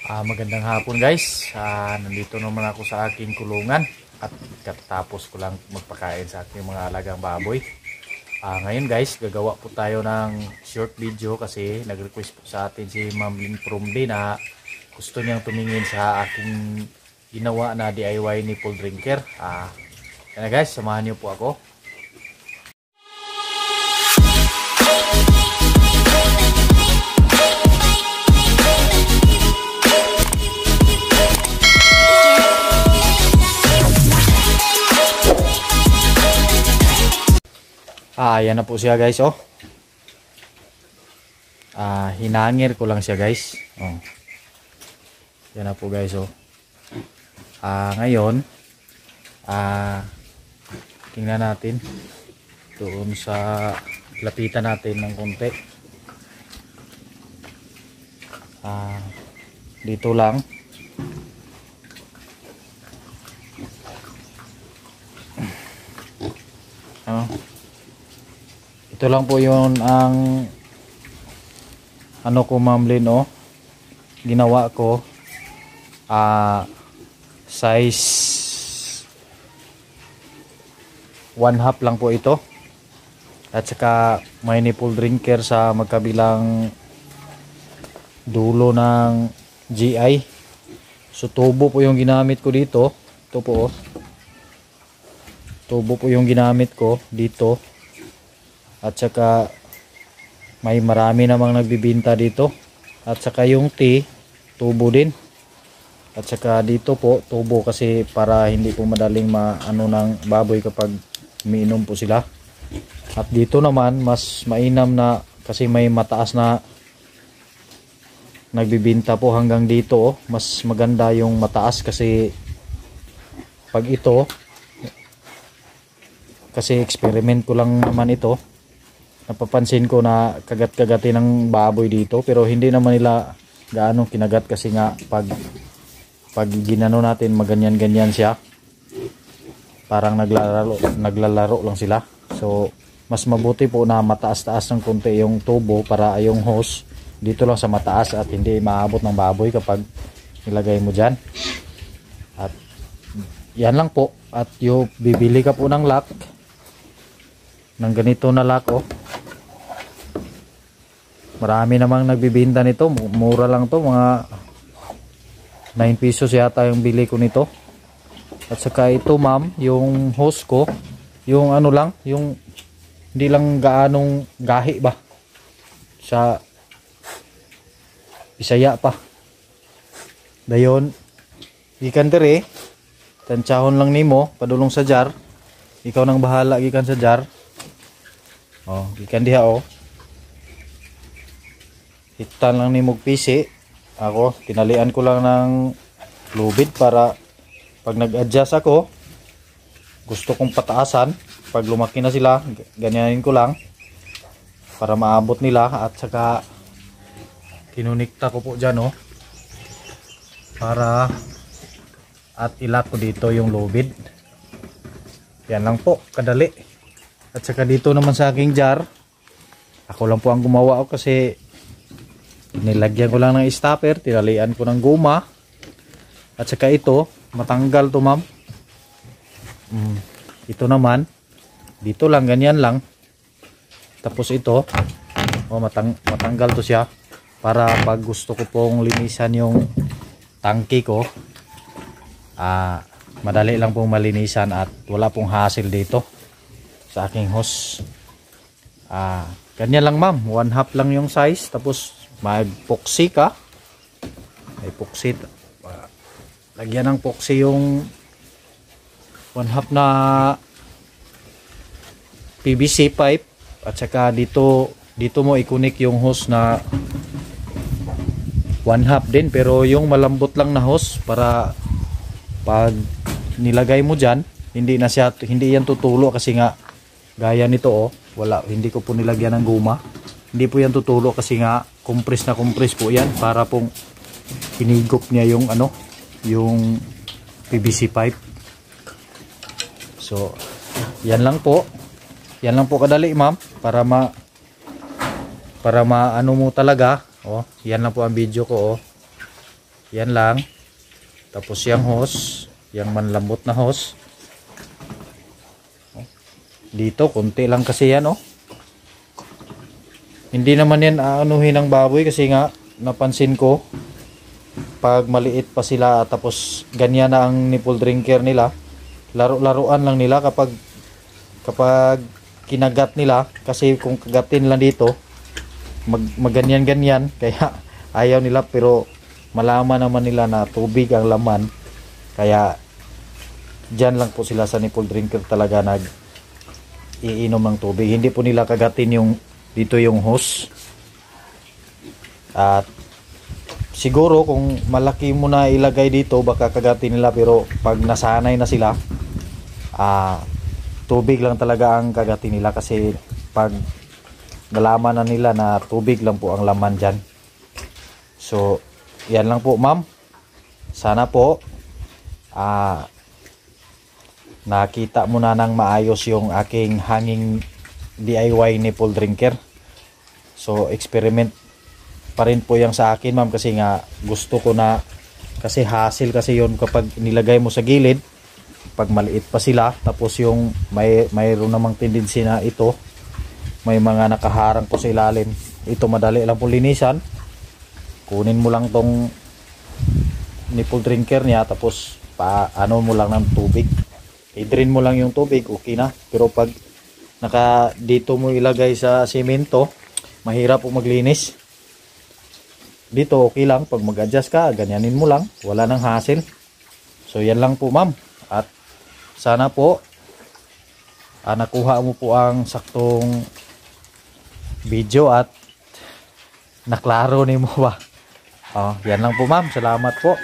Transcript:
Magandang hapon guys. Nandito naman ako sa aking kulungan at katapos ko lang magpakain sa aking mga alagang baboy. Ngayon guys, gagawa po tayo ng short video kasi nag-request po sa atin si Ma'am Lynn Prumdi na gusto niyang tumingin sa aking ginawa na DIY nipple drinker. Yan na guys, samahan niyo po ako. Ayan na po siya guys, oh. Hinangir ko lang siya guys. Oh. Yan na po guys, oh. Ngayon, tingnan natin doon sa lapitan natin ng konti. Dito lang. Ito lang po yun ang ano ko Ma'am Lynn, oh. Ginawa ko size 1/2 lang po ito. At saka may nipple drinker sa magkabilang dulo ng GI. So tubo po yung ginamit ko dito. Ito po, oh. Tubo po yung ginamit ko dito. At saka may marami namang nagbibinta dito. At saka yung T, tubo din. At saka dito po, tubo kasi para hindi po madaling maano ng baboy kapag umiinom po sila. At dito naman, mas mainam na kasi may mataas na nagbibinta po hanggang dito, oh. Mas maganda yung mataas kasi pag ito, kasi experiment ko lang naman ito. Napapansin ko na kagat-kagati ng baboy dito, pero hindi naman nila gaano kinagat kasi nga pag ginano natin maganyan-ganyan siya. Parang naglalaro lang sila. So mas mabuti po na mataas-taas ng konti yung tubo para yung hose dito lang sa mataas at hindi maabot ng baboy kapag nilagay mo dyan. At yan lang po. At yung bibili ka po ng lock, ng ganito na lock, oh. Marami namang nagbibinta nito, mura lang to, mga 9 pesos yata yung bili ko nito. At saka ito ma'am, yung hose ko, yung ano lang, yung hindi lang gaanong gahi ba sa Bisaya pa. Dayon gikan dire, tantsahon lang nimo padulong sa jar. Ikaw nang bahala gikan sa jar. Oh, gikan diha, oh. Hitan lang ni mugpisi. Ako, tinalian ko lang ng lubid para pag nag-adjust ako, gusto kong pataasan. Pag lumaki na sila, ganyanin ko lang para maabot nila. At saka kinunikta ko po dyan, oh, para at ilak ko dito yung lubid. Yan lang po, kadali. At saka dito naman sa aking jar, ako lang po ang gumawa ko kasi nilagyan ko lang ng stopper, tinalian ko ng guma. At saka ito, matanggal to ma'am. Ito naman, dito lang, ganyan lang. Tapos ito, oh, matanggal to siya. Para pag gusto ko pong linisan yung tangki ko, madali lang pong malinisan at wala pong hassle dito sa aking hose. Ganyan lang ma'am, 1/2 lang yung size. Tapos may epoxy ka, may epoxy, lagyan ng epoxy yung 1/2 na PVC pipe. At saka dito mo ikunik yung hose na 1/2 din, pero yung malambot lang na hose para pag nilagay mo dyan, hindi yan tutulo kasi nga gaya nito, oh, hindi ko po nilagyan ng guma. Hindi po yan tutulo kasi nga compress na compress po yan para pong hinigop niya yung ano, yung PVC pipe. So yan lang po kadali ma'am, para maano mo talaga. Oh, yan lang po ang video ko, oh. Yan lang. Tapos yung hose, yung manlambot na hose. Dito, konti lang kasi yan, oh. Hindi naman yan aanuhin ng baboy kasi nga napansin ko pag maliit pa sila tapos ganyan na ang nipple drinker nila, laro-laruan lang nila kapag kinagat nila, kasi kung kagatin lang dito magganyan-ganyan kaya ayaw nila, pero malaman naman nila na tubig ang laman, kaya dyan lang po sila sa nipple drinker talaga nag iinom ng tubig. Hindi po nila kagatin yung dito yung hose. At siguro kung malaki mo na ilagay dito baka kagatin nila, pero pag nasanay na sila tubig lang talaga ang kagatin nila, kasi pag nalaman na nila na tubig lang po ang laman dyan. So yan lang po ma'am, sana po nakita mo na ng maayos yung aking hanging DIY nipple drinker. So experiment pa rin po yung sa akin ma'am, kasi nga gusto ko na, kasi hassle kasi yon kapag nilagay mo sa gilid pag maliit pa sila, tapos yung mayroon namang tendency na ito may mga nakaharang po sa ilalim. Ito madali lang po linisan, kunin mo lang tong nipple drinker niya, tapos ano mo lang ng tubig, i-drain mo lang yung tubig, okay na. Pero pag dito mo ilagay sa semento, mahirap po maglinis. Dito okay lang, pag mag-adjust ka, ganyanin mo lang, wala nang hassle. So yan lang po ma'am, at sana po nakuha mo po ang saktong video at naklaro ni mo ba. Yan lang po ma'am, salamat po.